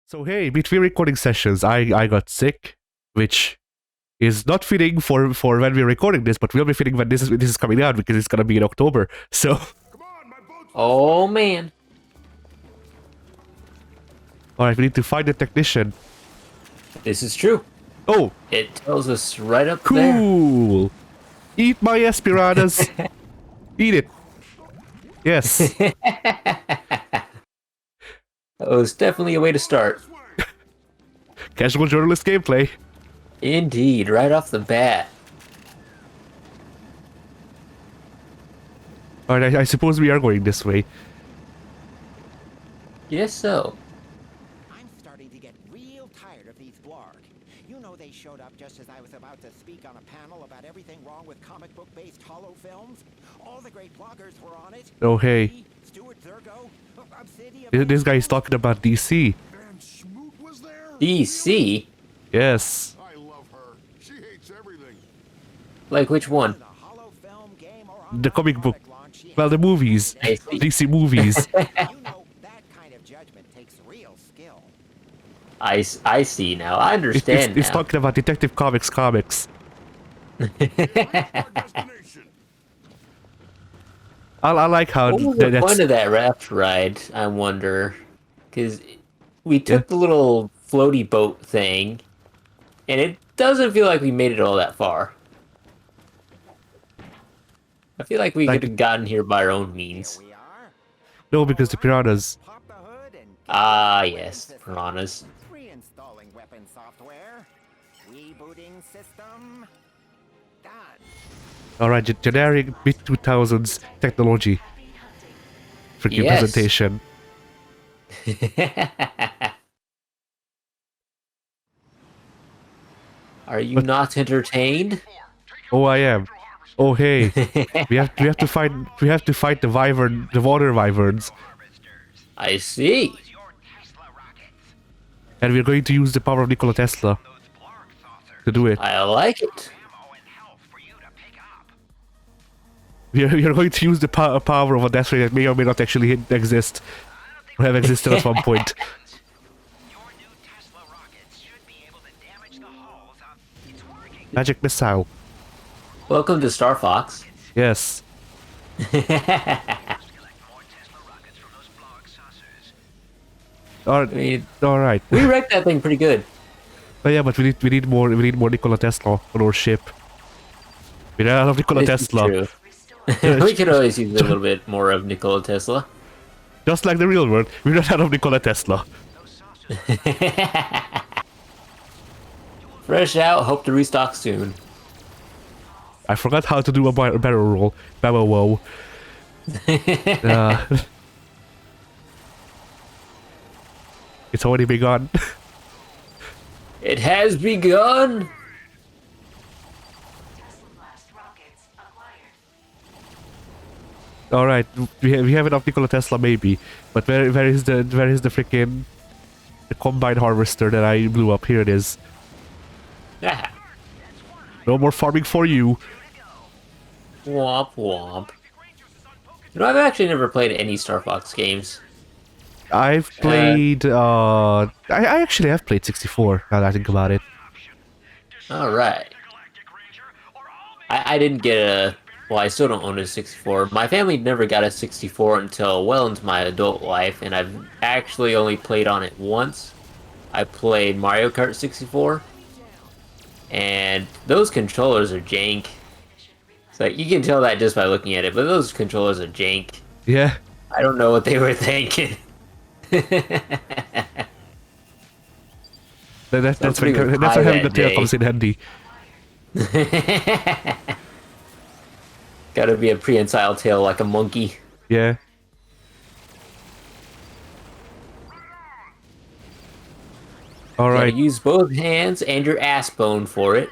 So hey, between recording sessions, I got sick, which is not fitting for when we're recording this, but will be fitting when this is coming out because it's gonna be in October. So, Oh man, all right, we need to find the technician. this is true. Oh, It tells us right up there. cool! Eat my piranhas. Eat it. Yes. That was definitely a way to start. Casual journalist gameplay. Indeed, right off the bat. All right, I suppose we are going this way. Yes, so. I'm starting to get real tired of these blogs. You know they showed up just as I was about to speak on a panel about everything wrong with comic book-based hollow films. All the great bloggers were on it. Oh hey, Stuart Zergo, Obsidian. this guy is talking about DC. And Smoot was there? DC? Yes. I love her. She hates everything. Like which one? The hollow film game or The comic book. launch, yeah. Well, the movies. I see. DC movies. You know that kind of judgment takes real skill. I see now. I understand It's now. talking about Detective Comics comics. Destination. I like how What was the point of that raft ride, I wonder? Because we took the little floaty boat thing, and it doesn't feel like we made it all that far. I feel like we Like- could have gotten here by our own means. We are. no, because the piranhas. Pop the hood and get Ah, the weapon yes, system. piranhas. Reinstalling weapon software. Rebooting system. Done. All right, generic mid 2000s technology. Freaking Yes. presentation. Are you not entertained? Oh, I am. Oh, hey, we have to fight the wyvern, the water wyverns, I see. and we're going to use the power of Nikola Tesla to do it. I like it. We are going to use the power of a death ray that may or may not actually exist, or have existed at one point. Magic missile. Welcome to Star Fox. Yes. All I right. mean, All right. we wrecked that thing pretty good. But yeah, but we need more Nikola Tesla on our ship. We need a lot of Nikola This is Tesla, true. We could always use a little bit more of Nikola Tesla. just like the real world. We don't have Nikola Tesla. Fresh out, hope to restock soon. I forgot how to do a barrel roll. Barrel roll. It's already begun. It has begun! All right, we have enough Nikola Tesla maybe, but where is the freaking the combine harvester that I blew up? Here it is. Ah, No more farming for you. womp womp. You know, I've actually never played any Star Fox games. I've played. I actually have played 64. Now that I think about it. Alright. I didn't get a... Well, I still don't own a 64. My family never got a 64 until well into my adult life, and I've actually only played on it once. I played Mario Kart 64, and those controllers are jank. So you can tell that just by looking at it, but those controllers are jank. Yeah. I don't know what they were thinking. That's Somebody when, was that's high when having the that tail day. comes in handy. Gotta be a prehensile tail like a monkey. Yeah. All Gotta right, use both hands and your ass bone for it.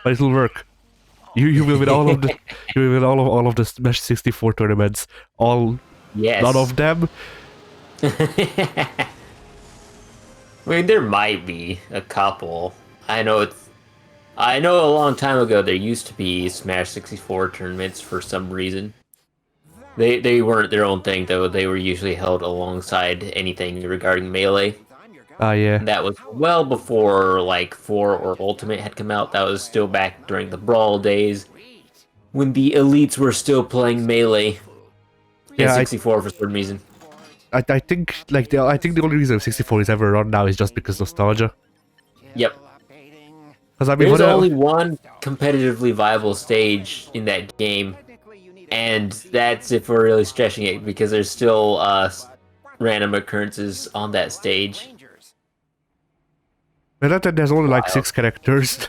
but it'll work. You will win all of the you will win all of the Smash 64 tournaments. All Yes. none of them. I mean, there might be a couple. I know a long time ago there used to be Smash 64 tournaments for some reason. They weren't their own thing though. They were usually held alongside anything regarding melee. Ah, yeah. And that was well before like 4 or Ultimate had come out. That was still back during the Brawl days when the elites were still playing melee and Yeah, 64 for some reason. I think like I think the only reason 64 is ever on now is just because nostalgia. Yep. Because I mean, There's what only one competitively viable stage in that game, and that's if we're really stretching it because there's still random occurrences on that stage. that there's only like Wild. 6 characters,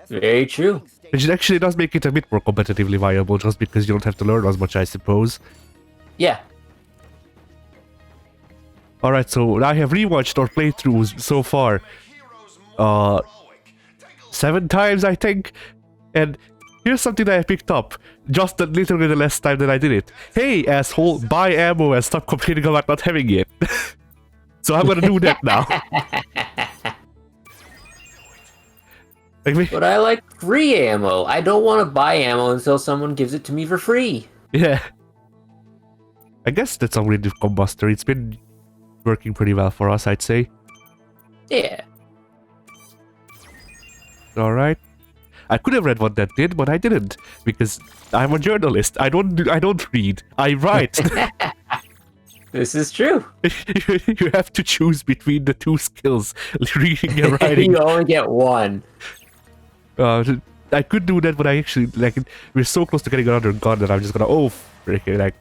Very true. which actually does make it a bit more competitively viable, just because you don't have to learn as much, I suppose. Yeah. All right, so I have rewatched our playthroughs so far, 7 times, I think, and here's something that I picked up just literally the last time that I did it. Hey, asshole, buy ammo and stop complaining about not having it. So I'm gonna do that now. Like, But I like free ammo. I don't want to buy ammo until someone gives it to me for free. yeah. I guess that's already the combuster. It's been working pretty well for us, I'd say. Yeah. All right. I could have read what that did, but I didn't because I'm a journalist. I don't read. I write. This is true. You have to choose between the 2 skills, reading and writing. You only get one. I could do that, but I actually like we're so close to getting another gun that I'm just gonna freaking like.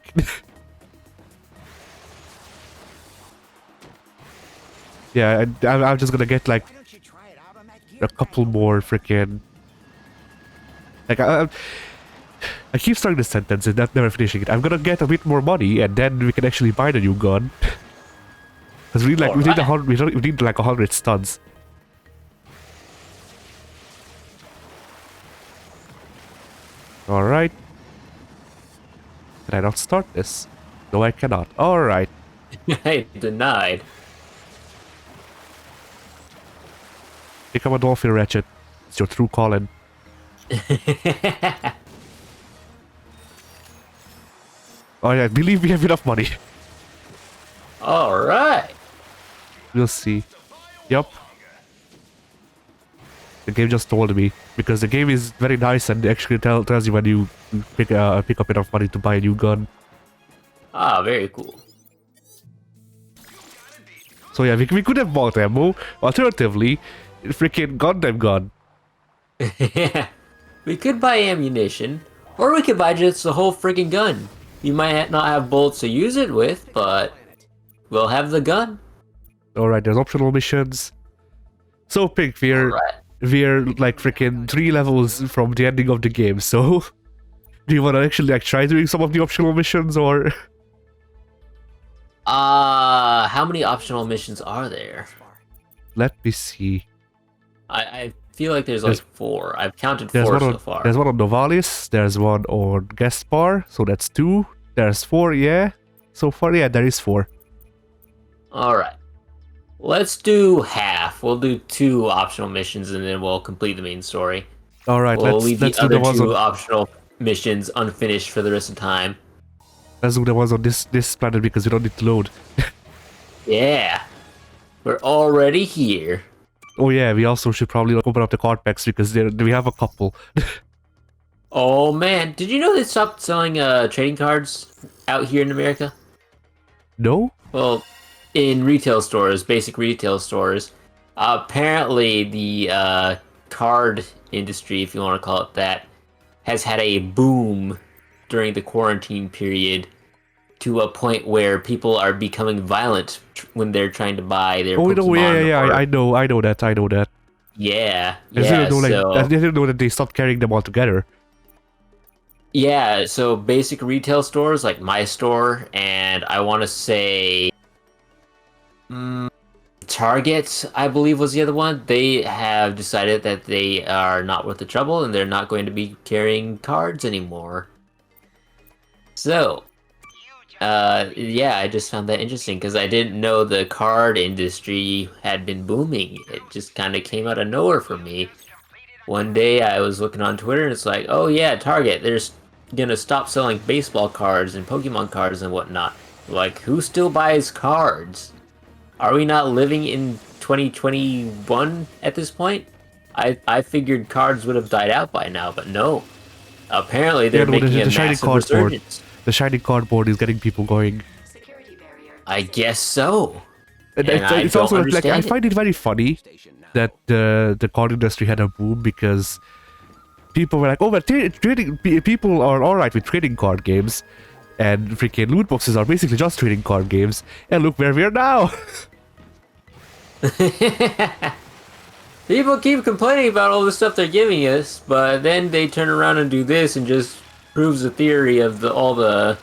Yeah, I'm just gonna get like a couple more freaking. Like I keep starting the sentence and never finishing it. I'm gonna get a bit more money and then we can actually buy the new gun. Because we need like we need like 100 studs. All right. Can I not start this? No, I cannot. All right. I denied. Become a dolphin, Ratchet. It's your true calling. Oh yeah, I believe we have enough money. All right. We'll see. Yup. The game just told me because the game is very nice and actually tells you when you pick up enough money to buy a new gun. Ah, very cool. So yeah, we could have bought ammo. Alternatively, freaking Gundam gun. Yeah. We could buy ammunition, or we could buy just the whole friggin' gun. You might not have bullets to use it with, but we'll have the gun. All right, there's optional missions. So Pink, we're like freaking 3 levels from the ending of the game. So, do you want to actually like try doing some of the optional missions or? How many optional missions are there? Let me see. I feel like there's like 4. I've counted 4 one so far. There's one on Novalis. There's one on Gaspar. So that's 2. There's 4. Yeah. So far, yeah, there is 4. All right. Let's do half. We'll do 2 optional missions and then we'll complete the main story. All right, We'll leave let's the do the other ones 2 on optional missions unfinished for the rest of the time. let's do the ones on this planet because we don't need to load. Yeah. We're already here. Oh yeah, we also should probably open up the card packs because we have a couple. Oh man, did you know they stopped selling trading cards out here in America? No? Well, in retail stores, basic retail stores. Apparently the card industry, if you want to call it that, has had a boom during the quarantine period to a point where people are becoming violent when they're trying to buy their Oh no, Pokemon yeah, or- I know that. Yeah, I didn't know, so... I didn't know that they stopped carrying them all together. Yeah, so basic retail stores like my store and I want to say Target, I believe was the other one. They have decided that they are not worth the trouble and they're not going to be carrying cards anymore. So, yeah, I just found that interesting because I didn't know the card industry had been booming. It just kind of came out of nowhere for me. One day I was looking on Twitter and it's like, oh yeah, Target, there's gonna stop selling baseball cards and Pokemon cards and whatnot. Like, who still buys cards? Are we not living in 2021 at this point? I figured cards would have died out by now, but no. Apparently, they're no, making a shiny massive cardboard. resurgence. The shiny cardboard is getting people going. I guess so. And And I it's don't also like I understand it. find it very funny that the card industry had a boom because people were like, oh, but people are all right with trading card games, and freaking loot boxes are basically just trading card games. And look where we are now. People keep complaining about all the stuff they're giving us, but then they turn around and do this and just proves the theory of all the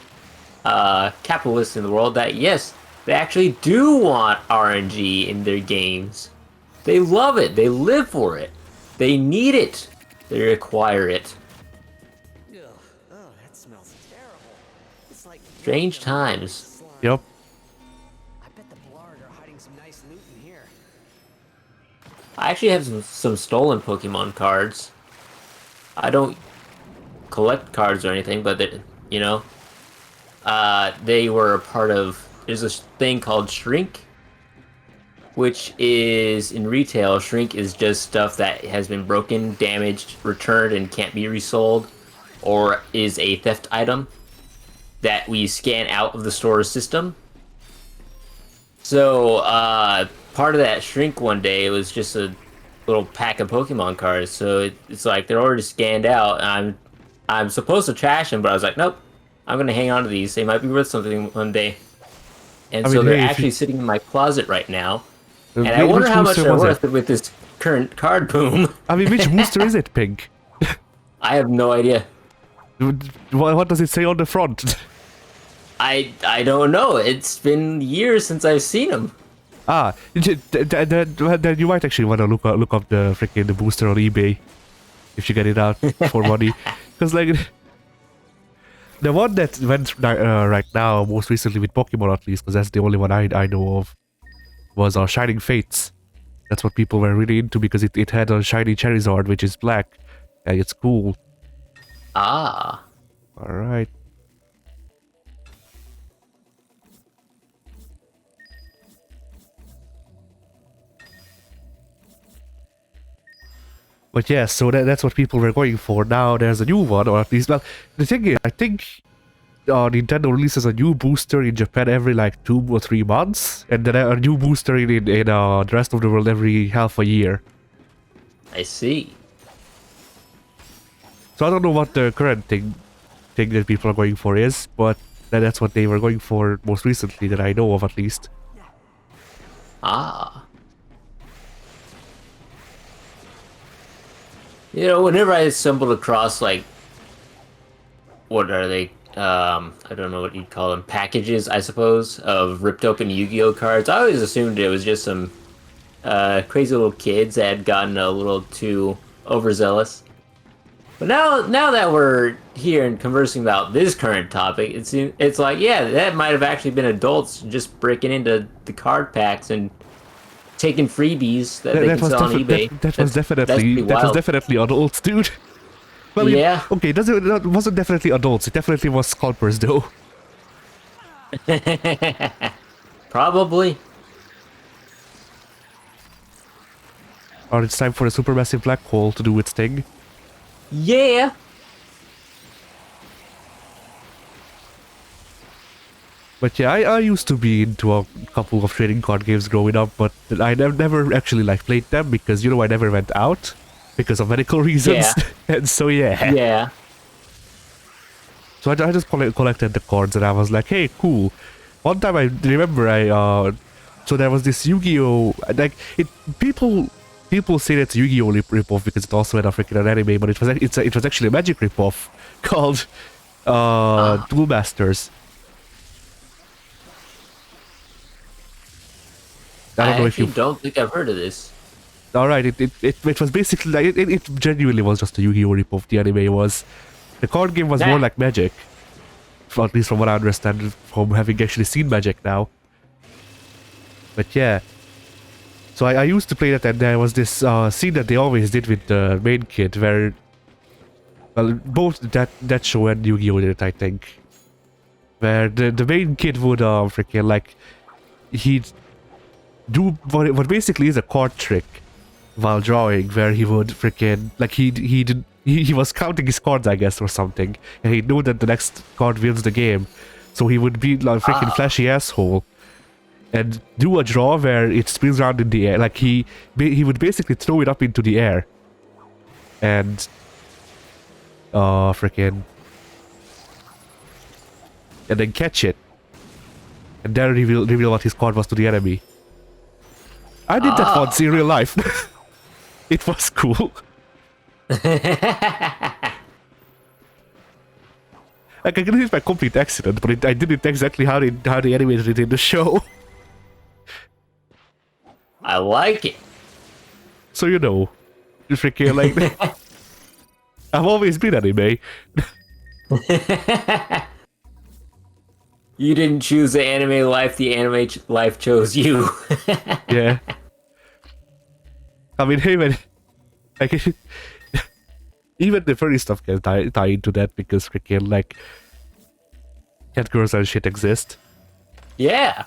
capitalists in the world that yes, they actually do want RNG in their games. They love it. They live for it. They need it. They require it. Ugh. Oh, that smells terrible. It's like Strange times. Yep. I bet the Blarg are hiding some nice loot in here. I actually have some stolen Pokemon cards. I don't collect cards or anything, but you know, they were a part of. There's this thing called Shrink, which is in retail. Shrink is just stuff that has been broken, damaged, returned, and can't be resold, or is a theft item that we scan out of the store system. So, part of that Shrink one day, it was just a little pack of Pokemon cards. So it's like they're already scanned out, and I'm supposed to trash them, but I was like, nope, I'm gonna hang on to these. They might be worth something one day. And I so mean, they're hey, if actually you- sitting in my closet right now. And And I wonder how much booster they're was worth it? with this current card boom. I mean, which booster is it, Pink? I have no idea. What does it say on the front? I don't know. It's been years since I've seen them. Then you might actually want to look up the freaking booster on eBay if you get it out for money, because like the one that went right now, most recently with Pokemon at least, because that's the only one I know of, was Shining Fates. That's what people were really into because it had a shiny Charizard, which is black, and it's cool. Ah. All right. But yeah, so that's what people were going for. Now there's a new one, or at least, well, the thing is, I think Nintendo releases a new booster in Japan every like 2 or 3 months, and then a new booster in the rest of the world every half a year. I see. So I don't know what the current thing that people are going for is, but that's what they were going for most recently that I know of at least. Ah. You know, whenever I stumbled across, like, what are they? I don't know what you'd call them. Packages, I suppose, of ripped open Yu-Gi-Oh cards. I always assumed it was just some crazy little kids that had gotten a little too overzealous. But now that we're here and conversing about this current topic, it's like, yeah, that might have actually been adults just breaking into the card packs and taking freebies that they can sell on eBay. That was That's pretty definitely wild. definitely adults, dude. Well, Yeah. Okay, that wasn't definitely adults. It definitely was scalpers, though. Probably. Or it's time for the supermassive black hole to do its thing. Yeah. But yeah, I used to be into a couple of trading card games growing up, but I never actually like played them because, you know, I never went out because of medical reasons. Yeah. And so yeah. Yeah. So I just collected the cards and I was like, hey, cool. One time I remember so there was this Yu-Gi-Oh! Like, people say that it's a Yu-Gi-Oh! Ripoff because it also had a freaking anime, but it was actually a Magic ripoff called Duel Masters. I don't know if you don't think I've heard of this. Alright, it was basically like it genuinely was just a Yu-Gi-Oh! Ripoff. The anime was. The card game was more like Magic. At least from what I understand from having actually seen Magic now. But yeah. So I used to play that, and there was this scene that they always did with the main kid where Well, both that show and Yu-Gi-Oh! Did it, I think. Where the main kid would freaking like he'd do what basically is a card trick while drawing, where he would freaking like he was counting his cards, I guess, or something, and he knew that the next card wins the game, so he would be like freaking flashy asshole and do a draw where it spins around in the air. Like he would basically throw it up into the air and freaking and then catch it and then reveal what his card was to the enemy. I did that once in real life. It was cool. Like, I can use by complete accident, but I did it exactly how they animated it in the show. I like it. So you know, you freaking like, I've always been anime. You didn't choose the anime life, the anime life chose you. Yeah. I mean, hey man, like, even the furry stuff can tie into that because freaking like cat girls and shit exist. Yeah.